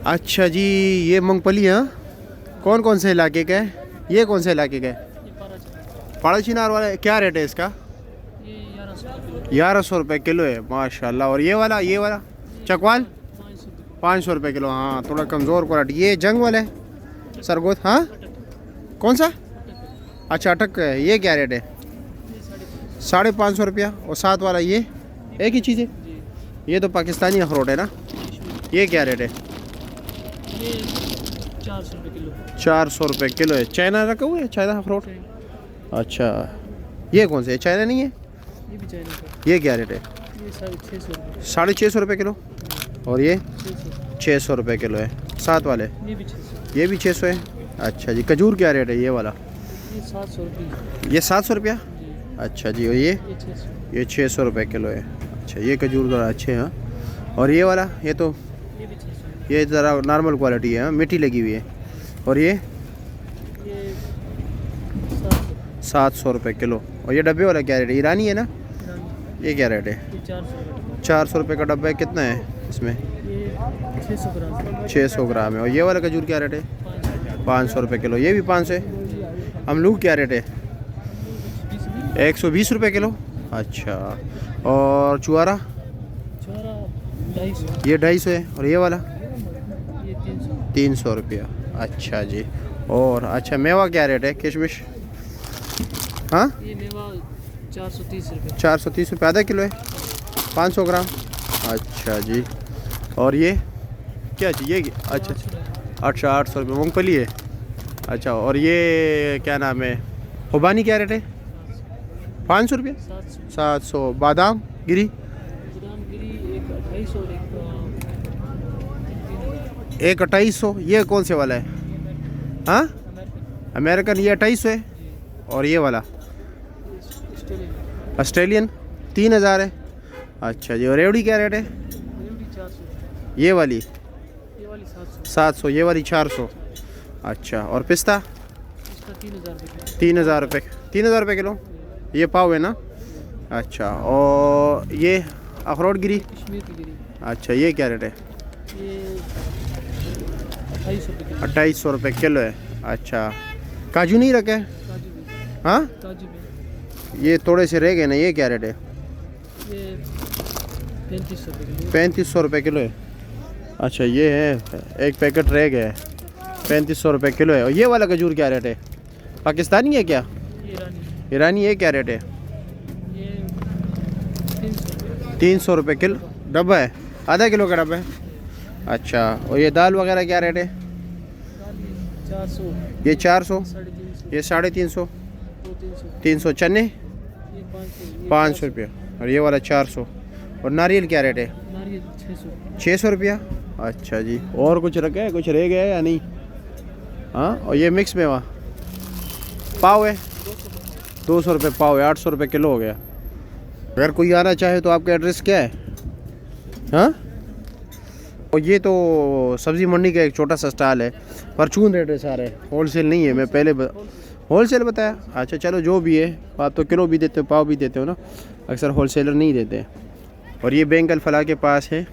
अच्छा जी, ये मूंगफली है। कौन कौन से इलाके का है? ये कौन से इलाके का है? पाड़ा चिनार वाला। क्या रेट है इसका? 1100 रुपये किलो है माशाल्लाह। और ये वाला चकवाल 500 रुपये किलो। हाँ, थोड़ा कमज़ोर क्वालिटी। ये जंग वाला है सरगोद। हाँ, कौन सा? अच्छा, अटक का है। ये क्या रेट है? 550 रुपया। और साथ वाला ये एक ही चीज़ है? ये तो पाकिस्तानी अखरोट है ना। ये क्या रेट है? 400 रुपये किलो है। चाइना रखा हुआ है, चाइना अखरोट। अच्छा, ये कौन से है? चाइना नहीं है? ये भी चाइना का। ये क्या रेट है? ये 650 650 रुपये किलो। और ये 600 रुपये किलो है। साथ वाले ये ये भी 600। भी 600 है। अच्छा जी, खजूर क्या रेट है ये वाला? ये 700 रुपये। ये 700 रुपया। जी, अच्छा जी, और ये 600। ये 600 रुपये किलो है। अच्छा, ये खजूर ज़रा अच्छे हैं। और ये वाला, ये तो ये भी 600। ये ज़रा नॉर्मल क्वालिटी है, मीठी लगी हुई है। और ये 700 रुपये किलो। और ये डब्बे वाला क्या रेट है? ईरानी है ना? ये क्या रेट है? ये 400। 400 रुपये का डब्बा है। कितना है इसमें? ये 600 ग्राम। 600 ग्राम है। और ये वाला खजूर क्या रेट है? 500 रुपये किलो। ये भी 500 है। अमरूद क्या रेट है? 120 रुपये किलो। अच्छा, और चुआरा? 250। ये 250 है। और ये वाला? ये 300। 300 रुपया। अच्छा जी। और अच्छा, मेवा क्या रेट है? किशमिश? हाँ, ये मेवा 430 रुपये। 430 रुपये आधा किलो है। 500 ग्राम। अच्छा जी। और ये क्या चीज़? ये अच्छा 800 रुपये मूँगफली है। अच्छा, और ये क्या नाम है? खुबानी क्या रेट है? 500 रुपये। 700। बादाम गिरी? ग्राम गिरी एक 250 और एक 250। ये कौन से वाला है? हाँ, अमेरिकन। ये 250 है। और ये वाला ऑस्ट्रेलियन 3000 है। अच्छा जी। और रेवड़ी क्या रेट है? 400। ये वाली ये वाली 700। 700। ये वाली 400। अच्छा, और पिस्ता? इसका 3000 रुपये। 3000 रुपये। 3000 रुपये किलो। ये पाव है ना? अच्छा, और ये अखरोट गिरी? कश्मीर की गिरी। अच्छा, ये क्या रेट है? ये 2800 रुपये किलो। 2800 रुपये किलो है। अच्छा, काजू नहीं रखे? काजू भी। हाँ, काजू भी। ये थोड़े से रह गए ना। ये क्या रेट है? ये 3500 रुपये किलो। 3500 रुपये किलो है। अच्छा, ये है, एक पैकेट रह गया है। 3500 रुपये किलो है। और ये वाला खजूर क्या रेट है? पाकिस्तानी है क्या? ये ईरानी। ईरानी। ये क्या रेट है? ये 300 रुपये। 300 रुपये किलो डब्बा है। आधा किलो का डब्बा है। अच्छा, और ये दाल वगैरह क्या रेट है? 400। ये 400। 350। ये 350। 300। 300। चने? ये 500। 500 रुपये। और ये वाला 400। और नारियल क्या रेट है? नारियल 600। 600 रुपया। अच्छा जी। और कुछ रखा है? कुछ रह गया है या नहीं? हाँ, और ये मिक्स मेवा पाव है? 200 रुपये पाव है। 800 रुपये किलो हो गया। अगर कोई आना चाहे तो आपका एड्रेस क्या है? हाँ, और ये तो सब्ज़ी मंडी का एक छोटा सा स्टॉल है। परचून रेट है सारे, होलसेल नहीं है। मैं पहले होलसेल बताया। अच्छा चलो, जो भी है। आप तो किलो भी देते हो, पाव भी देते हो ना, अक्सर होलसेलर नहीं देते। और ये बेंगल फला के पास है।